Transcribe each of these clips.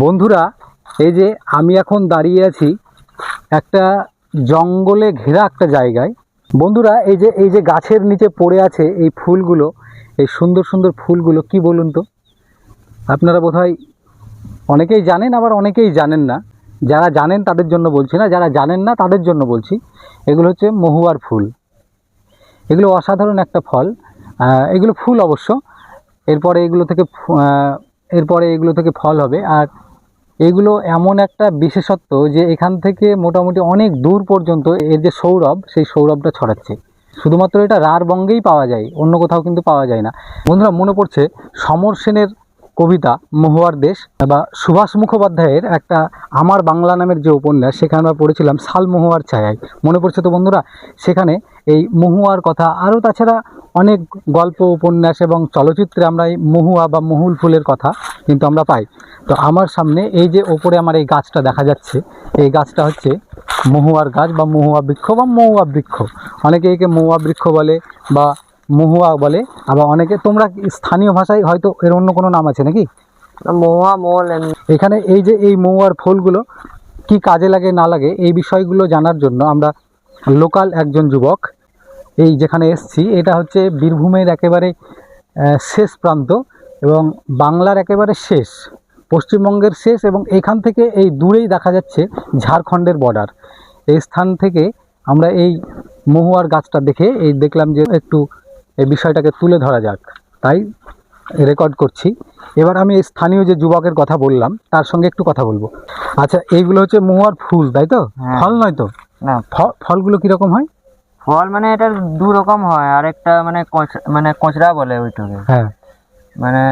বন্ধুরা, এই যে আমি এখন দাঁড়িয়ে আছি একটা জঙ্গলে ঘেরা একটা জায়গায়। বন্ধুরা, এই যে গাছের নিচে পড়ে আছে এই ফুলগুলো, এই সুন্দর সুন্দর ফুলগুলো কি বলুন তো? আপনারা বোধহয় অনেকেই জানেন, আবার অনেকেই জানেন না। যারা জানেন তাদের জন্য বলছি না, যারা জানেন না তাদের জন্য বলছি। এগুলো হচ্ছে মহুয়ার ফুল। এগুলো অসাধারণ একটা ফল। এগুলো ফুল অবশ্য। এরপরে এগুলো থেকে ফল হবে। আর এগুলো এমন একটা বিশেষত্ব যে এখান থেকে মোটামুটি অনেক দূর পর্যন্ত এর যে সৌরভ, সেই সৌরভটা ছড়াচ্ছে। শুধুমাত্র এটা রাঢ়বঙ্গেই পাওয়া যায়, অন্য কোথাও কিন্তু পাওয়া যায় না। বন্ধুরা, মনে পড়ছে সমর সেনের কবিতা মহুয়ার দেশ, বা সুভাষ মুখোপাধ্যায়ের একটা আমার বাংলা নামের যে উপন্যাস, সেখানে আমরা পড়েছিলাম শাল মহুয়ার ছায়ায়। মনে পড়ছে তো বন্ধুরা? সেখানে এই মহুয়ার কথা, আরও তাছাড়া অনেক গল্প, উপন্যাস এবং চলচ্চিত্রে আমরা এই মহুয়া বা মহুল ফুলের কথা কিন্তু আমরা পাই। তো আমার সামনে এই যে ওপরে আমার এই গাছটা দেখা যাচ্ছে, এই গাছটা হচ্ছে মহুয়ার গাছ বা মহুয়া বৃক্ষ বা মহুয়া বৃক্ষ। অনেকে একে মহুয়া বৃক্ষ বলে বা মহুয়া বলে, আবার অনেকে, তোমরা স্থানীয় ভাষায় হয়তো এর অন্য কোনো নাম আছে নাকি? মহুয়া মল। এখানে এই যে এই মহুয়ার ফুলগুলো কি কাজে লাগে না লাগে, এই বিষয়গুলো জানার জন্য আমরা লোকাল একজন যুবক এই যেখানে এসছি, এটা হচ্ছে বীরভূমের একেবারে শেষ প্রান্ত এবং বাংলার একেবারে শেষ, পশ্চিমবঙ্গের শেষ, এবং এখান থেকে এই দূরেই দেখা যাচ্ছে ঝাড়খণ্ডের বর্ডার। এই স্থান থেকে আমরা এই মহুয়ার গাছটা দেখলাম যে একটু এই বিষয়টাকে তুলে ধরা যাক, তাই রেকর্ড করছি। এবার আমি এই স্থানীয় যে যুবকের কথা বললাম তার সঙ্গে একটু কথা বলবো। আচ্ছা, এইগুলো হচ্ছে মহুয়ার ফুল, তাই তো? ফল নয় তো? না, ফলগুলো কীরকম হয়? ফল মানে এটা দু রকম হয়। আর একটা মানে কোঁচড়া বলে ওইটাকে। হ্যাঁ, মানে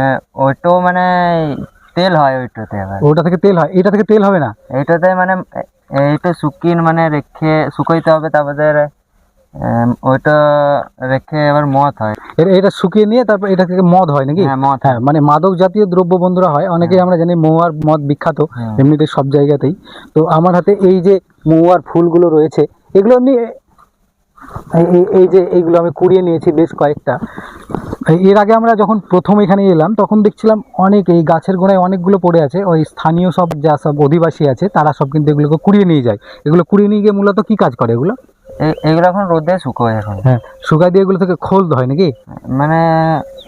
ওইটাও মানে তেল হয় ওইটাতে। আবার ওটা থেকে তেল হয়, এটা থেকে তেল হবে না? এইটাতে মানে এইটা মানে রেখে শুকাইতে হবে, তারপরে ওইটা রেখে আবার মদ হয়। এটা শুকিয়ে নিয়ে তারপর এটা থেকে মদ হয় নাকি? হ্যাঁ, মদ। হ্যাঁ, মানে মাদক জাতীয় দ্রব্য বন্ধুরা হয়। অনেকেই আমরা জানি মহুয়ার মদ বিখ্যাত এমনিতে সব জায়গাতেই। তো আমার হাতে এই যে মহুয়ার ফুলগুলো রয়েছে, এগুলো এমনি এই যে এইগুলো আমি কুড়িয়ে নিয়েছি বেশ কয়েকটা। এর আগে আমরা যখন প্রথম এখানে এলাম তখন দেখছিলাম অনেক এই গাছের গোড়ায় অনেকগুলো পড়ে আছে। ওই স্থানীয় সব যা সব অধিবাসী আছে তারা সব কিন্তু এগুলোকে কুড়িয়ে নিয়ে যায়। এগুলো কুড়িয়ে নিয়ে গিয়ে মূলত কি কাজ করে এগুলো? এগুলো এখন রোদে শুকোয়। এখন হ্যাঁ, শুকায় দিয়ে এগুলো থেকে খোল হয় নাকি? মানে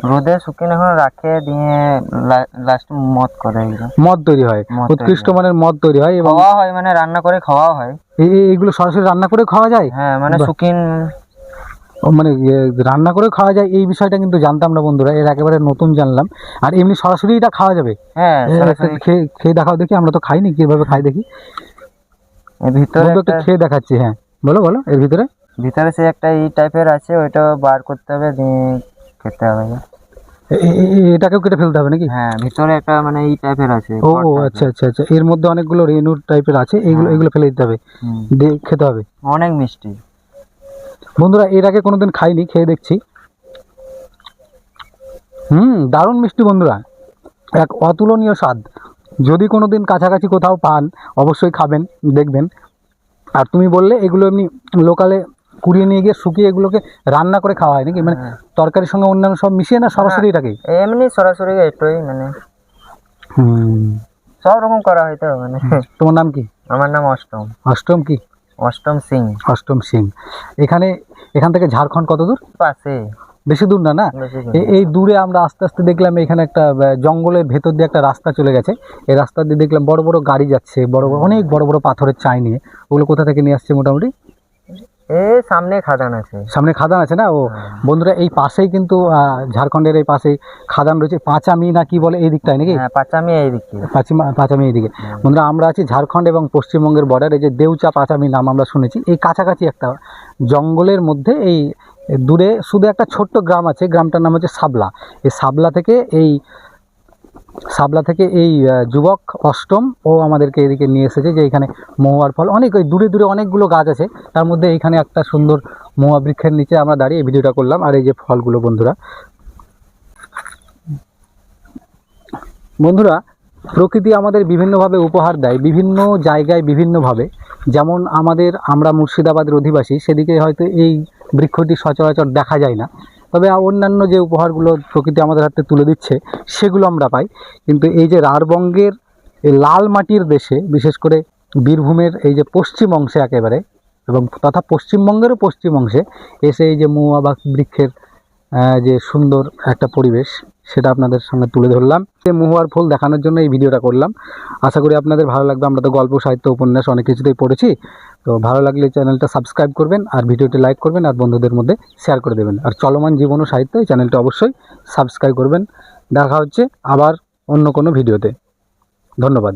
রোদে শুকিয়ে এখন রাখে দিয়ে লাস্ট মদ করে। এগুলো মদ তৈরি হয়, উৎকৃষ্ট মানের মদ তৈরি হয় এবং খাওয়া হয়, মানে রান্না করে খাওয়া হয়। এইগুলো সরাসরি রান্না করে খাওয়া যায়? হ্যাঁ, মানে শুকিয়ে মানে রান্না করে খাওয়া যায়, এই বিষয়টা কিন্তু জানতাম না বন্ধুরা, এর একেবারে নতুন জানলাম। আর এমনি সরাসরি এটা খাওয়া যাবে? হ্যাঁ, খেয়ে দেখাও দেখি, আমরা তো খাইনি, কিভাবে খাই দেখি। ভিতরে একটু খেয়ে দেখাচ্ছি। হ্যাঁ, বলো বলো। এর ভিতরে সে একটা এই টাইপের আছে, ওইটা বার করতে হবে, দিয়ে খেতে হবে। এটাকেও কেটে ফেলতে হবে নাকি? হ্যাঁ, ভিতরে একটা মানে এই টাইপের আছে। ও আচ্ছা আচ্ছা আচ্ছা, এর মধ্যে অনেকগুলো রেনুর টাইপের আছে, এগুলো ফেলে দিতে হবে, দিয়ে খেতে হবে। অনেক মিষ্টি বন্ধুরা, এর আগে কোনোদিন খাইনি, খেয়ে দেখছি। দারুণ মিষ্টি বন্ধুরা, এক অতুলনীয় স্বাদ। যদি কোনোদিন কাছাকাছি কোথাও পান অবশ্যই খাবেন, দেখবেন। আর তুমি বললে এগুলো এমনি লোকালে কুড়িয়ে নিয়ে গিয়ে শুকিয়ে এগুলোকে রান্না করে খাওয়া হয় নাকি? মানে তরকারির সঙ্গে অন্যান্য সব মিশিয়ে, না সরাসরি এটাকে? এমনি সরাসরি এটাই, মানে সব রকম করা হয় তো। মানে তোমার নাম কি? আমার নাম অষ্টম। অষ্টম কি? অষ্টম সিং। অষ্টম সিং। এখান থেকে ঝাড়খণ্ড কত দূর? পাশে, বেশি দূর না? না, এই দূরে আমরা আস্তে আস্তে দেখলাম এখানে একটা জঙ্গলের ভেতর দিয়ে একটা রাস্তা চলে গেছে। এই রাস্তা দিয়ে দেখলাম বড় বড় গাড়ি যাচ্ছে, অনেক বড় বড় পাথরের চাই নিয়ে। ওগুলো কোথা থেকে নিয়ে আসছে মোটামুটি? সামনে খাদান আছে। সামনে খাদান আছে না? ও বন্ধুরা, এই পাশেই কিন্তু ঝাড়খণ্ডের এই পাশেই খাদান রয়েছে, পাঁচামি না কি বলে, এই দিকটায় নাকি? পাঁচামি এইদিকে। পাঁচামি এইদিকে। বন্ধুরা, আমরা আছি ঝাড়খণ্ড এবং পশ্চিমবঙ্গের বর্ডারে, যে দেউচা পাঁচামি নাম আমরা শুনেছি। এই কাছাকাছি একটা জঙ্গলের মধ্যে এই দূরে শুধু একটা ছোট্ট গ্রাম আছে, গ্রামটার নাম হচ্ছে সাবলা। এই সাবলা থেকে এই যুবক অষ্টম ও আমাদেরকে এদিকে নিয়ে এসেছে, যে এখানে মহুয়ার ফল অনেক, ওই দূরে দূরে অনেকগুলো গাছ আছে, তার মধ্যে এইখানে একটা সুন্দর মহুয়া বৃক্ষের নিচে আমরা দাঁড়িয়ে এই ভিডিওটা করলাম। আর এই যে ফলগুলো বন্ধুরা, প্রকৃতি আমাদের বিভিন্নভাবে উপহার দেয়, বিভিন্ন জায়গায় বিভিন্নভাবে। যেমন আমরা মুর্শিদাবাদের অধিবাসী, সেদিকে হয়তো এই বৃক্ষটি সচরাচর দেখা যায় না, তবে অন্যান্য যে উপহারগুলো প্রকৃতি আমাদের হাতে তুলে দিচ্ছে সেগুলো আমরা পাই। কিন্তু এই যে রাঢ়বঙ্গের এই লাল মাটির দেশে, বিশেষ করে বীরভূমের এই যে পশ্চিম অংশে একেবারে, এবং তথা পশ্চিমবঙ্গেরও পশ্চিম অংশে এসে এই যে মহুয়া বা বৃক্ষের যে সুন্দর একটা পরিবেশ, সেটা আপনাদের সঙ্গে তুলে ধরলাম। এই মহুয়ার ফুল দেখানোর জন্য এই ভিডিওটা করলাম। আশা করি আপনাদের ভালো লাগবে। আমরা তো গল্প, সাহিত্য, উপন্যাস অনেক কিছুতেই পড়েছি। তো ভালো লাগলে চ্যানেলটা সাবস্ক্রাইব করবেন, আর ভিডিওটি লাইক করবেন, আর বন্ধুদের মধ্যে শেয়ার করে দেবেন। আর চলমান জীবন ও সাহিত্য এই চ্যানেলটা অবশ্যই সাবস্ক্রাইব করবেন। দেখা হচ্ছে আবার অন্য কোনো ভিডিওতে। ধন্যবাদ।